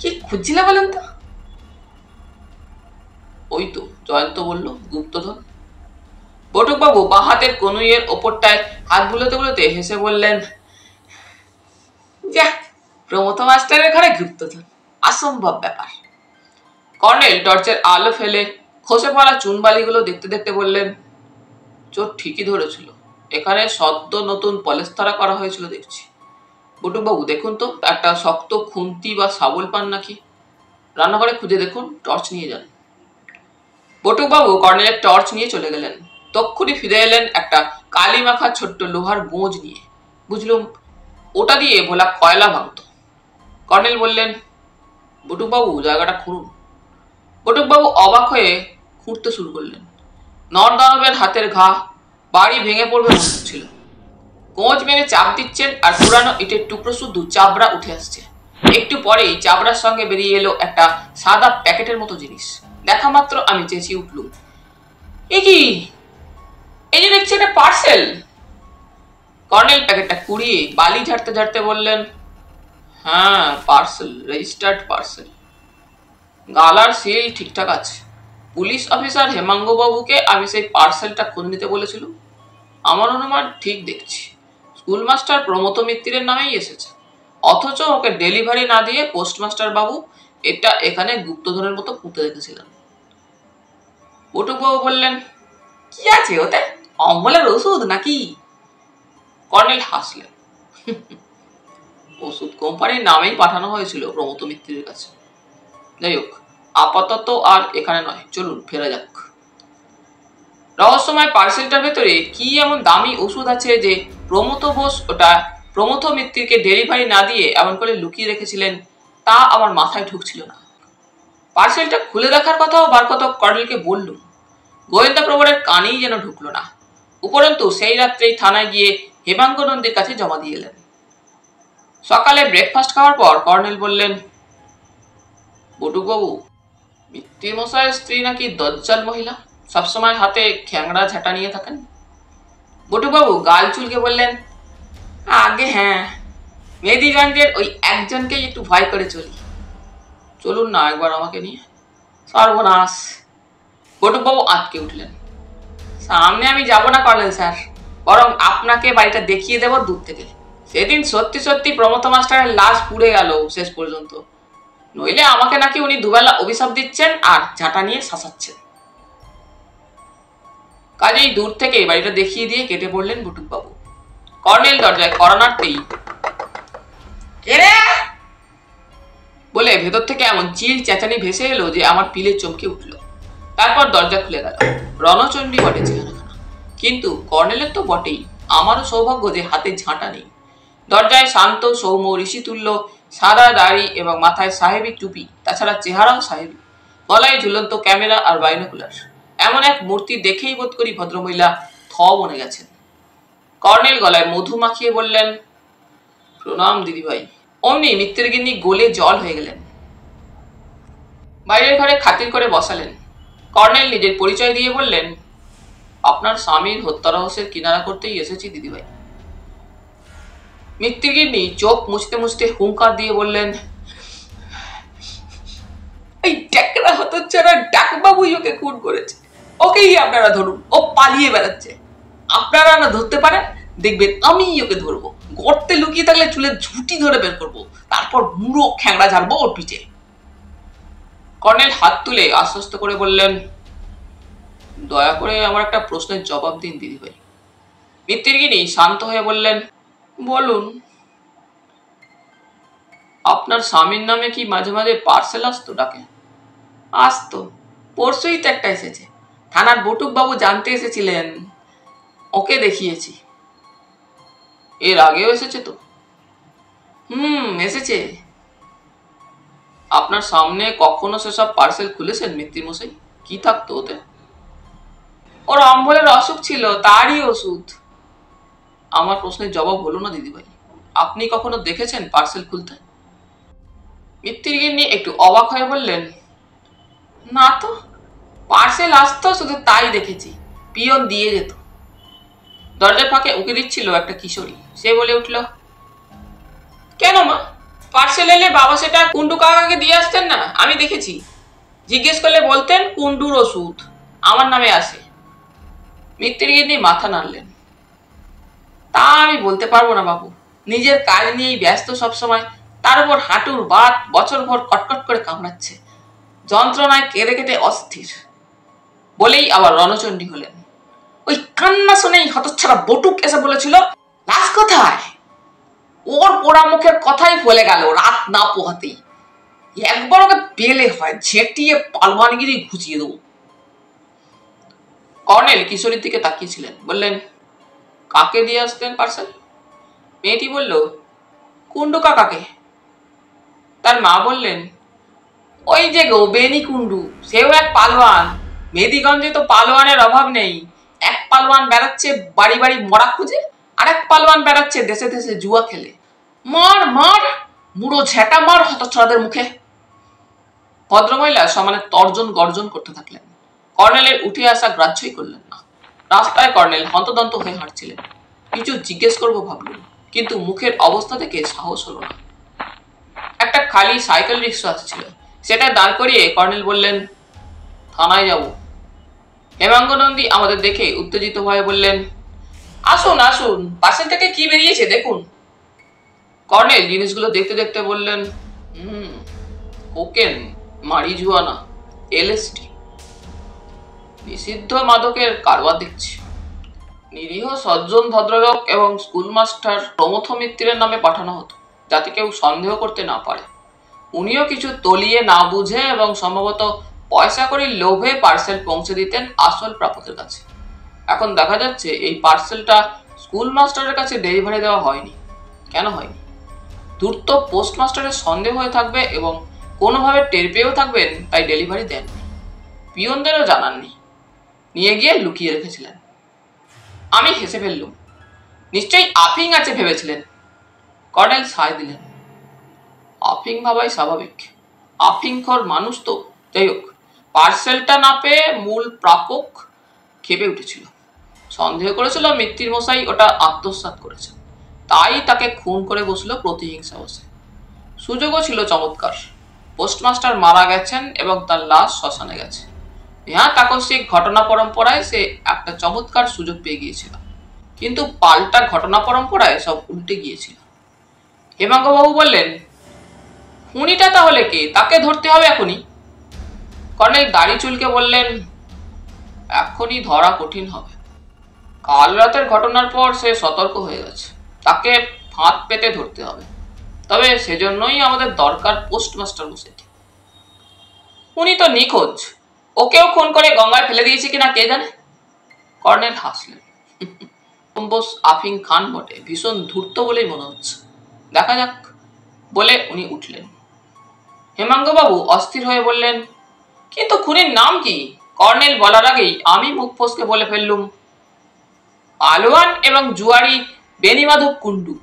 কি খুঁজছিল বলেন তো? ওই তো জয়ন্ত বলল, গুপ্তধন। বটুক বাবু বাঁ হাতের কনুইয়ের ওপরটায় হাত বুলোতে বুলোতে হেসে বললেন, যা, প্রমথ মাস্টারের ঘরে গুপ্তধন, অসম্ভব ব্যাপার। কর্নেল টর্চের আলো ফেলে খসে পড়া চুনবালিগুলো দেখতে দেখতে বললেন, চোর ঠিকই ধরেছিল। এখানে সদ্য নতুন পলেস্তারা করা হয়েছিল দেখছি। বটুক বাবু দেখুন তো, একটা শক্ত খুন্তি বা শাবল পান নাকি? রান্নাঘরে খুঁজে দেখুন, টর্চ নিয়ে যান। বটুক বাবু কর্নেলের টর্চ নিয়ে চলে গেলেন। তক্ষুনি ফিরে এলেন একটা কালি মাখা ছোট্ট লোহার গোঁজ নিয়ে। বুঝলুম ওটা দিয়ে ভোলা কয়লা ভাঙত। কর্নেল বললেন, বটুক বাবু জায়গাটা খুঁড়ুন। বটুক বাবু অবাক হয়ে খুঁড়তে শুরু করলেন। নরদানবের হাতের ঘা, বাড়ি ভেঙে পড়বে মনে হচ্ছিল। গোঁজ মেরে চাপ দিচ্ছেন আর পুরানো ইটের টুকরো শুদ্ধ চাবড়া উঠে আসছে। একটু পরেই চাবড়ার সঙ্গে বেরিয়ে এলো একটা সাদা প্যাকেটের মতো জিনিস। দেখা মাত্র আমি চেঁচিয়ে উঠলুম, এ কি? এই যে দেখছি একটা পার্সেল। কর্নেল প্যাকেটটা কুড়িয়ে বালি ঝাড়তে ঝাড়তে বললেন, হ্যাঁ, পার্সেল, রেজিস্টার্ড পার্সেল। গালার সিল ঠিকঠাক আছে। পুলিশ অফিসার হেমাঙ্গ বাবুকে আমি সেই পার্সেলটা খুঁজে নিতে বলেছিলাম। আমার অনুমান ঠিক দেখছি, স্কুল মাস্টার প্রমথ মিত্তিরের নামেই এসেছে। অথচ ওকে ডেলিভারি না দিয়ে পোস্টমাস্টার বাবু এটা এখানে গুপ্তধনের মতো পুঁতে রেখেছিলেন। বটুক বাবু বললেন, কি আছে ওতে? অম্বলের ওষুধ নাকি? কর্নেল হাসলেন, ওষুধ কোম্পানির নামেই পাঠানো হয়েছিল প্রমথ মিত্তিরের কাছে। যাই হোক, আপাতত আর এখানে নয়, চলুন ফেরা যাক। রহস্যময় পার্সেলটার ভেতরে কি এমন দামি ওষুধ আছে যে প্রমথ বোস ওটা প্রমথ মিত্তিরকে ডেলিভারি না দিয়ে এমন করে লুকিয়ে রেখেছিলেন, তা আমার মাথায় ঢুকছিল না। পার্সেলটা খুলে দেখার কথাও বার কথা কর্নেলকে বললুম। গোয়েন্দা প্রবরের কানেই যেন ঢুকলো না। উপরন্তু সেই রাত্রেই থানায় গিয়ে হেমাঙ্গ নন্দীর কাছে জমা দিয়ে এলেন। সকালে ব্রেকফাস্ট খাওয়ার পর কর্নেল বললেন, বটুক বাবু, মিত্তির মশাইয়ের স্ত্রী নাকি দজ্জাল মহিলা, সবসময় হাতে খ্যাংড়া ঝাঁটা নিয়ে থাকেন। বটুক বাবু গাল চুলকে বললেন, আগে হ্যাঁ, মেহেদিগঞ্জের ওই একজনকেই একটু ভয় করে চলি। চলুন না একবার আমাকে নিয়ে। সর্বনাশ! বটুকবাবু আটকে উঠলেন। সামনে আমি যাব না কর্নেল স্যার, বরং আপনাকে বাড়িটা দেখিয়ে দেব দূর থেকে। সেদিন সত্যি সত্যি প্রমথ মাস্টারের লাশ পুড়ে গেল শেষ পর্যন্ত, নইলে আমাকে নাকি উনি দুবেলা অভিশাপ দিচ্ছেন আর ঝাঁটা নিয়ে শাসাচ্ছেন। কাজেই দূর থেকে বাড়িটা দেখিয়ে দিয়ে কেটে পড়লেন বটুকবাবু। কর্নেল দরজায় কড়া নাড়তেই বলে ভেতর থেকে এমন চিল চেঁচানি ভেসে এলো যে আমার পিলে চমকে উঠল। তারপর দরজা খুলে গেল। রণচণ্ডী বটে চেহারাখানা, কিন্তু কর্নেলের তো বটেই, আমারও সৌভাগ্য যে হাতে ঝাঁটা নেই। দরজায় শান্ত সৌম্য ঋষিতুল্য সাদা দাড়ি এবং মাথায় সাহেবী টুপি, তাছাড়া চেহারাও সাহেবী, গলায় ঝুলন্ত ক্যামেরা আর বাইনোকুলার। এমন এক মূর্তি দেখেই বোধ করি ভদ্রমহিলা থ বনে গেছেন। কর্নেল গলায় মধু মাখিয়ে বললেন, প্রণাম দিদিভাই। অমনি মিত্রের গলে জল হয়ে গেলেন। বাইরের ঘরে খাতির করে বসালেন। কর্নেল নিজের পরিচয় দিয়ে বললেন, আপনার স্বামীর হত্যা রহস্যের কিনারা করতেই এসেছি দিদিভাই। মিত্রগিন্নি চোখ মুছতে মুছতে হুঙ্কার দিয়ে বললেন, এই ট্যাকরা হতচ্ছাড়া ডাকবাবুই ওকে খুন করেছে। ওকেই আপনারা ধরুন, ও পালিয়ে বেড়াচ্ছে। আপনারা না ধরতে পারেন, দেখবেন আমি ওকে ধরবো। গর্তে লুকিয়ে থাকলে চুলের ঝুঁটি ধরে বের করবো, তারপর মুড়ো খ্যাংড়া ঝাড়বো ওর পিঠে। কর্নেল হাত তুলে আশ্বস্ত করে বললেন, দয়া করে আমার একটা প্রশ্নের জবাব দিন দিদিভাই। মিত্রগিনি শান্ত হয়ে বললেন, বলুন। আপনার স্বামীর নামে কি মাঝে মাঝে পার্সেল আসতো ডাকে? আসতো, পরশুই তো একটা এসেছে। থানার বটুকবাবু জানতে এসেছিলেন, ওকে দেখিয়েছি। এর আগেও এসেছে তো? এসেছে। আপনার সামনে কখনো সেসব পার্সেল খুলেছেন মিত্তিমশাই? কি থাকতো ওতে? ওর অম্বলের অসুখ ছিল, তারই ওষুধ। আমার প্রশ্নের জবাব হলো না দিদিভাই। আপনি কখনো দেখেছেন পার্সেল খুলতে? মিত্তিরগিন্নি একটু অবাক হয়ে বললেন, না তো, পার্সেল আসতো শুধু তাই দেখেছি, পিয়ন দিয়ে যেত। দরজার ফাঁকে উঁকি দিচ্ছিল একটা কিশোরী। সে বলে উঠল, কেন মা, পার্সেল এলে বাবা সেটা কুন্ডু কাকাকে দিয়ে আসতেন না? আমি দেখেছি। জিজ্ঞেস করলে বলতেন কুন্ডুর ওষুধ আমার নামে আসে। মিত্রগিন্নি মাথা নাড়লেন। তা আমি বলতে পারবো না বাবু, নিজের কাজ নিয়েই ব্যস্ত সবসময়, তার উপর হাঁটুর বাত বছরভর কটকট করে কামড়াচ্ছে, যন্ত্রণায় কেঁদে কেটে অস্থির। বলেই আবার রণচণ্ডী হলেন। ওই কান্না শুনেই হতচ্ছাড়া বটুক এসে বলেছিল, লাশ কোথায়? ওর পোড়া মুখের কথাই ফলে গেল রাত না পোহাতেই। একবার ওকে পেলে হয় ঝেঁটিয়ে পালওয়ানগিরি ঘুচিয়ে দেবো। কর্নেল কিশোরীর দিকে তাকিয়েছিলেন, বললেন, কাকে দিয়ে আসতেন পার্সেল? মেয়েটি বলল, কুন্ডু কাকাকে। তার মা বললেন, ওই যে গো বেনি কুন্ডু, সেও এক পালোয়ান। মেহেদিগঞ্জে তো পালোয়ানের অভাব নেই। এক পালোয়ান বেড়াচ্ছে বাড়ি বাড়ি মরা খুঁজে, আর এক পালোয়ান বেড়াচ্ছে দেশে দেশে জুয়া খেলে। মার মার, মুড়ো ঝেঁটা মার হতচ্ছাড়াদের মুখে। ভদ্রমহিলা সমানে তর্জন গর্জন করতে থাকলেন। কর্নেলের উঠে আসা গ্রাহ্যই করলেন না। রাস্তায় কর্নেল হন্তদন্ত হয়ে হাঁটছিলেন। কিছু জিজ্ঞেস করবো ভাবলেন, কিন্তু মুখের অবস্থা থেকে সাহস হলো না। একটা খালি সাইকেল রিক্সা আসছিল, সেটা দাঁড় করিয়ে কর্নেল বললেন, থানায় যাব। হেমাঙ্গ নন্দী আমাদের দেখে উত্তেজিত হয়ে বললেন, আসুন আসুন, পার্সেল থেকে কি বেরিয়েছে দেখুন। কর্নেল জিনিসগুলো দেখতে দেখতে বললেন, কোকেন, মারিজুয়ানা, এলএসডি, নিষিদ্ধ মাদকের কারবার দেখছি। নিরীহ সজ্জন ভদ্রলোক এবং স্কুল মাস্টার প্রমথ মিত্রের নামে পাঠানো হতো, যাতে কেউ সন্দেহ করতে না পারে। উনিও কিছু তলিয়ে না বুঝে এবং সম্ভবত পয়সা করে লোভে পার্সেল পৌঁছে দিতেন আসল প্রাপকের কাছে। এখন দেখা যাচ্ছে এই পার্সেলটা স্কুল মাস্টারের কাছে ডেলিভারি দেওয়া হয়নি। কেন হয়নি? ধূর্ত পোস্টমাস্টারের সন্দেহ হয়ে থাকবে এবং কোনোভাবে টের পেয়েও থাকবেন, তাই ডেলিভারি দেননি। পিয়নদেরও জানাননি, নিয়ে গিয়ে লুকিয়ে রেখেছিলেন। আমি হেসে ফেললুম। নিশ্চয়ই আফিং আছে ভেবেছিলেন। কর্নেল সায় দিলেন। আফিং ভাবাই স্বাভাবিক, আফিংখোর মানুষ তো। যাই হোক, পার্সেলটা না পেয়ে মূল প্রাপক ক্ষেপে উঠেছিল। সন্দেহ করেছিল মিত্তির মশাই ওটা আত্মসাৎ করেছেন। তাই তাকে খুন করে বসলো প্রতিহিংসা বসে। সুযোগও ছিল চমৎকার। পোস্টমাস্টার মারা গেছেন এবং তার লাশ শ্মশানে গেছে। ইহাত আকস্মিক ঘটনা পরম্পরায় সে একটা চমৎকার সুযোগ পেয়ে গিয়েছিল, কিন্তু পাল্টা ঘটনা পরম্পরায় সব উল্টে গিয়েছিল। হেমাঙ্গবাবু বললেন, খুনিটা তাহলে কে? তাকে ধরতে হবে এখনই। কর্নেল দাড়ি চুলকে বললেন, এখনই ধরা কঠিন হবে। কাল রাতের ঘটনার পর সে সতর্ক হয়ে গেছে। তাকে ফাঁদ পেতে ধরতে হবে। তবে সেজন্যই আমাদের দরকার পোস্টমাস্টার মশাইকে। উনি তো নিখোঁজ। ওকেও খুন করে গঙ্গায় ফেলে দিয়েছে কিনা কে জানে। কর্নেল হাসলেন। আফিং খান বটে, ভীষণ ধূর্ত বলেই মনে হচ্ছে। দেখা যাক বলে উনি উঠলেন। হেমাঙ্গবাবু অস্থির হয়ে বললেন, কিন্তু খুনির নাম কি? কর্নেল বলার আগেই আমি মুখ ফসকে বলে ফেললুম, পালোয়ান এবং জুয়ারি বেনিমাধব কুন্ডু।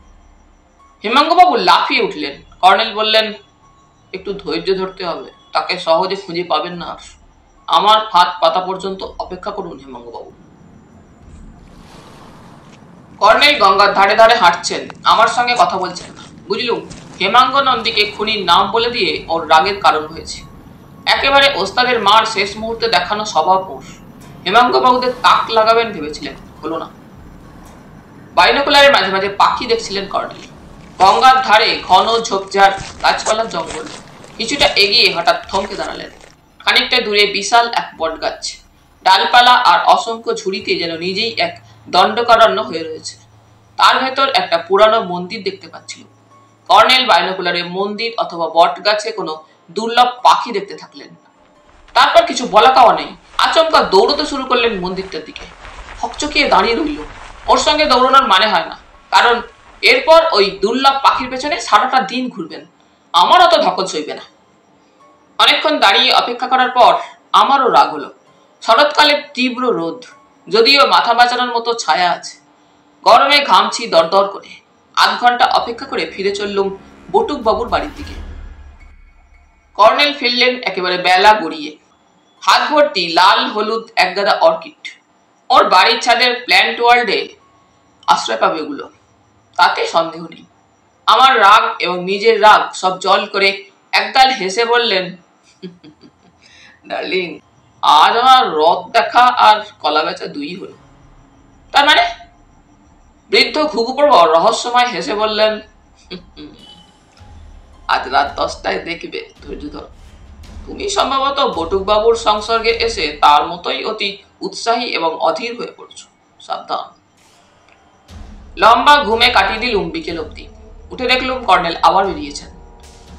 হেমাঙ্গবাবু লাফিয়ে উঠলেন। কর্নেল বললেন, একটু ধৈর্য ধরতে হবে, তাকে সহজে খুঁজে পাবেন না। আমার ফাঁদ পাতা পর্যন্ত অপেক্ষা করুন হেমাঙ্গবাবু। কর্নেল গঙ্গার ধারে ধারে হাঁটছেন, আমার সঙ্গে কথা বলছেন না। বুঝলুম হেমাঙ্গ নন্দীকে খুনির নাম বলে দিয়ে ওর রাগের কারণ হয়েছে। একেবারে ওস্তাদের মার শেষ মুহূর্তে দেখানো স্বভাব ওর। হেমাঙ্গবাবুদের তাক লাগাবেন ভেবেছিলেন, হলো না। বাইনোকুলারে মাঝে মাঝে পাখি দেখছিলেন কর্নেল। গঙ্গার ধারে ঘন ঝোপঝাড় গাছপালার জঙ্গল। কিছুটা এগিয়ে হঠাৎ থমকে দাঁড়ালেন। খানিকটা দূরে বিশাল এক বট গাছ, ডালপালা আর অসংখ্য ঝুড়িতে যেন নিজেই এক দণ্ডকারণ্য হয়ে রয়েছে। তার ভেতর একটা পুরানো মন্দির দেখতে পাচ্ছিল। কর্নেল বাইনোকুলারে মন্দির অথবা বট গাছে কোনো দুর্লভ পাখি দেখতে থাকলেন। তারপর কিছু বলা কাওয়া নেই, আচমকা দৌড়তে শুরু করলেন মন্দিরটার দিকে। হকচকিয়ে দাঁড়িয়ে রইল। ওর সঙ্গে দৌড়ানোর মানে হয় না, কারণ এরপর ওই দুর্লভ পাখির পেছনে সারাটা দিন ঘুরবেন। আমার অত ধকল সইবে না। অনেকক্ষণ দাঁড়িয়ে অপেক্ষা করার পর আমারও রাগ হলো। শরৎকালের তীব্র রোদ, যদিও মাথা বাঁচানোর মতো ছায়া আছে। গরমে ঘামছি দরদর করে। আধ ঘন্টা অপেক্ষা করে ফিরে চললুম বটুক বাবুর বাড়ির দিকে। কর্নেল ফিরলেন একেবারে বেলা গড়িয়ে। হাত ভর্তি লাল হলুদ একগাদা অর্কিড। ওর বাড়ির ছাদের প্ল্যান্ট ওয়ার্ল্ডে আশ্রয় পাবে ওগুলো, তাতে সন্দেহ নেই। আমার রাগ এবং নিজের রাগ সব জল করে একগাল হেসে বললেন, ডার্লিং, আজ আমার রথ দেখা আর কলা বেচা দুই হলো। তার মানে? বৃদ্ধ ঘুঘুপ্রবর রহস্যময় হেসে বললেন, আজ রাত 10টায় দেখবে, ধৈর্য ধরো। তুমি সম্ভবত বটুকবাবুর সংসর্গে এসে তার মতোই অতি উৎসাহী এবং অধীর হয়ে পড়ছ। সাবধান। লম্বা ঘুমে কাটিয়ে দিলুম বিকেল অব্দি। উঠে দেখলুম কর্নেল আবার বেরিয়েছেন।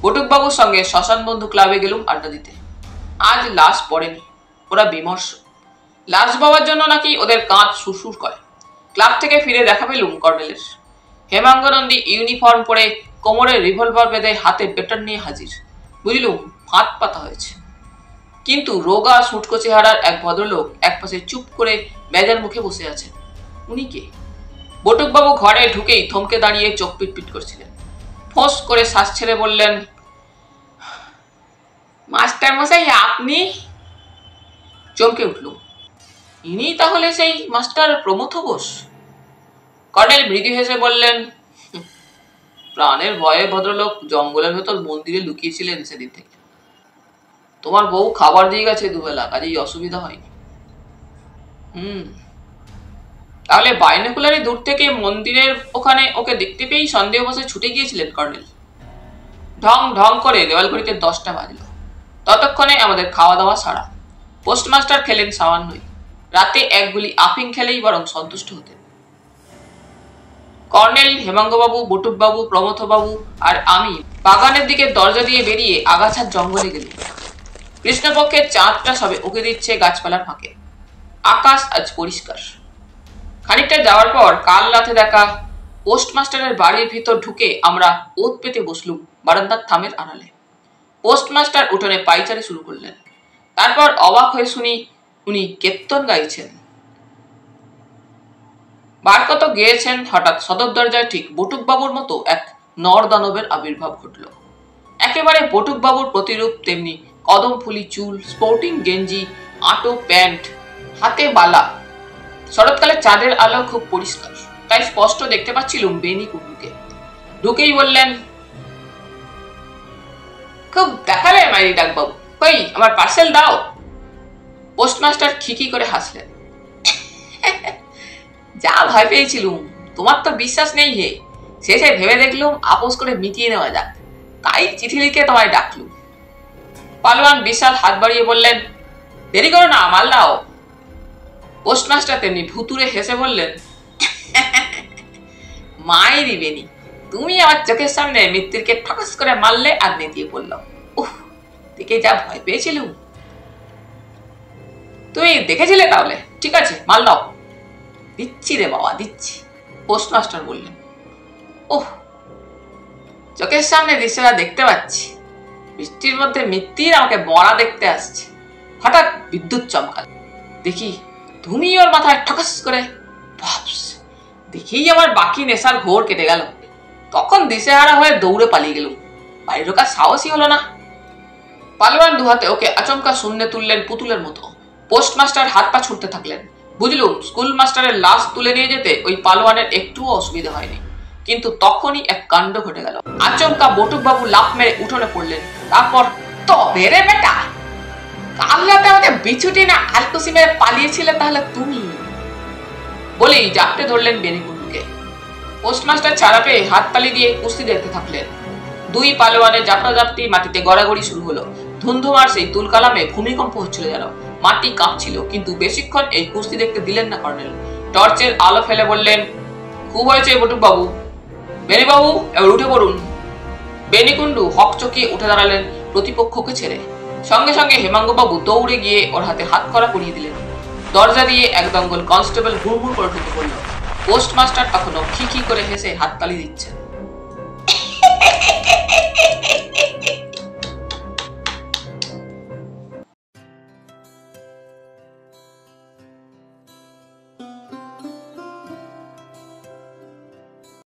বটুকবাবুর সঙ্গে শ্মশান বন্ধু ক্লাবে গেলুম আড্ডা দিতে। আজ লাশ পড়েনি, ওরা বিমর্ষ। লাশ পাওয়ার জন্য নাকি ওদের কাঁধ সুরসুর করে। ক্লাব থেকে ফিরে দেখা পেলুম কর্নেলের। হেমাঙ্গ নন্দী ইউনিফর্ম পরে, কোমরে রিভলভার বেঁধে, হাতে বেটন নিয়ে হাজির। বুঝলুম ফাঁদ পাতা হয়েছে। কিন্তু রোগা সুটকো চেহারার এক ভদ্রলোক একপাশে চুপ করে বেজার মুখে বসে আছেন। উনি কে? বটুকবাবু ঘরে ঢুকেই থমকে দাঁড়িয়ে চোখ পিটপিট করছিলেন। ফোঁস করে শ্বাস ছেড়ে বললেন, মাস্টার মশাই আপনি? চমকে উঠলুম। ইনি তাহলে সেই মাস্টার প্রমথ বোস? কর্নেল মৃদু হেসে বললেন, প্রাণের ভয়ে ভদ্রলোক জঙ্গলের ভেতর মন্দিরে লুকিয়েছিলেন সেদিন থেকে। তোমার বউ খাবার দিয়ে গেছে দুবেলা, কাজেই অসুবিধা হয়নি। তাহলে বাইনোকুলারে দূর থেকে মন্দিরের ওখানে ওকে দেখতে পেয়েই সন্দেহবশে ছুটে গিয়েছিলেন কর্নেল। ঢং ঢং করে দেওয়াল ঘড়িতে 10টা বাজল। ততক্ষণে আমাদের খাওয়া দাওয়া সারা। পোস্টমাস্টার খেলেন সামান্যই। রাতে এক গুলি আফিং খেলেই বরং সন্তুষ্ট হতেন। কর্নেল, হেমাঙ্গবাবু, বটুকবাবু, প্রমথবাবু আর আমি বাগানের দিকে দরজা দিয়ে বেরিয়ে আগাছার জঙ্গলে গেলি। কৃষ্ণপক্ষের চাঁদটা সবে উঁকে দিচ্ছে গাছপালার ফাঁকে। আকাশ আজ পরিষ্কার। খানিকটা যাওয়ার পর কাল রাতে দেখা পোস্টমাস্টারের বাড়ির ভিতর ঢুকে আমরা ওত পেতে বসলুম বারান্দার থামের আড়ালে। পোস্টমাস্টার উঠোনে পাইচারি শুরু করলেন। তারপর অবাক হয়ে শুনি উনি কীর্তন গাইছেন। বার কত গেয়েছেন, হঠাৎ সদর দরজায় ঠিক বটুকবাবুর মতো এক নরদানবের আবির্ভাব ঘটল। একেবারে বটুকবাবুর প্রতিরূপ, তেমনি কদম ফুলি চুল, স্পোর্টিং গেঞ্জি, আঁটো প্যান্ট, হাতে বালা। শরৎকালে চাঁদের আলো খুব পরিষ্কার। তাই স্পষ্ট দেখতে পাচ্ছিলুম বেনি কুন্ডুকে। ঢুকেই বললেন, খুব দেখালে মাইরি ডাকবাবু, কই আমার পার্সেল দাও। পোস্টমাস্টার খিকি করে হাসলেন। যা ভয় পেয়েছিলুম, তোমার তো বিশ্বাস নেই হে। শেষে ভেবে দেখলুম আপোষ করে মিটিয়ে নেওয়া যাক, তাই চিঠি লিখে তোমায় ডাকলুম। পালোয়ান বিশাল হাত বাড়িয়ে বললেন, দেরি করো না, মাল দাও। পোস্টমাস্টার তেমনি ভুতুরে হেসে বললেন, মায়েরই বেনি, তুমি আমার চোখের সামনে মৃত্যুকে ঠকাস করে মারলে আর নেতিয়ে পড়ল। উহ, দেখে যা ভয় পেয়েছিলুম। তুমি দেখেছিলে তাহলে? ঠিক আছে, মাল দাও। দিচ্ছি রে বাবা, দিচ্ছি, পোস্টমাস্টার বললেন। ওহ, চোখের সামনে দৃশ্যটা দেখতে পাচ্ছি। বৃষ্টির মধ্যে মিত্তির আমাকে মরা দেখতে আসছে। হঠাৎ বিদ্যুৎ চমকাল, দেখি তুমি ওর মাথায় ঠকাস করে। দেখেই আমার বাকি নেশার ঘোর কেটে গেল। তখন দিশেহারা হয়ে দৌড়ে পালিয়ে গেলুম, বাইরে ঢোকার সাহসই হলো না। পালোয়ান দুহাতে ওকে আচমকা শূন্যে তুললেন পুতুলের মতো। পোস্টমাস্টার হাত পা ছুটতে থাকলেন। বুঝলুম স্কুল মাস্টারের লাশ তুলে নিয়ে যেতে ওই পালোয়ানের একটুও অসুবিধা হয়নি। কিন্তু তখনই এক কাণ্ড ঘটে গেল। আচমকা বটুক বাবু লাফ মেরে উঠোনে পড়লেন। তারপর, তবে রে বেটা, কাল রাতে আমাকে বিছুটি না আলকুসি মেরে পালিয়েছিলে তাহলে তুমি, বলেই জাপটে ধরলেন বেনিকুন্ডুকে। পোস্টমাস্টার ছাড়া পেয়ে হাত তালি দিয়ে কুস্তি দেখতে থাকলেন। দুই পালোয়ানের জাপটাজাপটি, মাটিতে গড়াগড়ি শুরু হলো। ধুন্ধুমার সেই তুলকালামে ভূমিকম্প হচ্ছিল যেন। মাটি কাঁপছিল, কিন্তু বেশিক্ষণ এই কুস্তি দেখতে দিলেন না কর্নেল। টর্চের আলো ফেলে বললেন, খুব হয়েছে বটুক বাবু। বেনি বাবু, এবার উঠে পড়ুন। বেনিকুন্ডু হকচকিয়ে উঠে দাঁড়ালেন প্রতিপক্ষকে ছেড়ে। সঙ্গে সঙ্গে হেমাঙ্গ বাবু দৌড়ে গিয়ে ওর হাতে হাত করা পরিয়ে দিলেন। দরজা দিয়ে এক দঙ্গল কনস্টেবল হুড়মুড় করে ঢুকে পড়ল। পোস্টমাস্টার তখনও খিখি করে হেসে হাততালি দিচ্ছেন।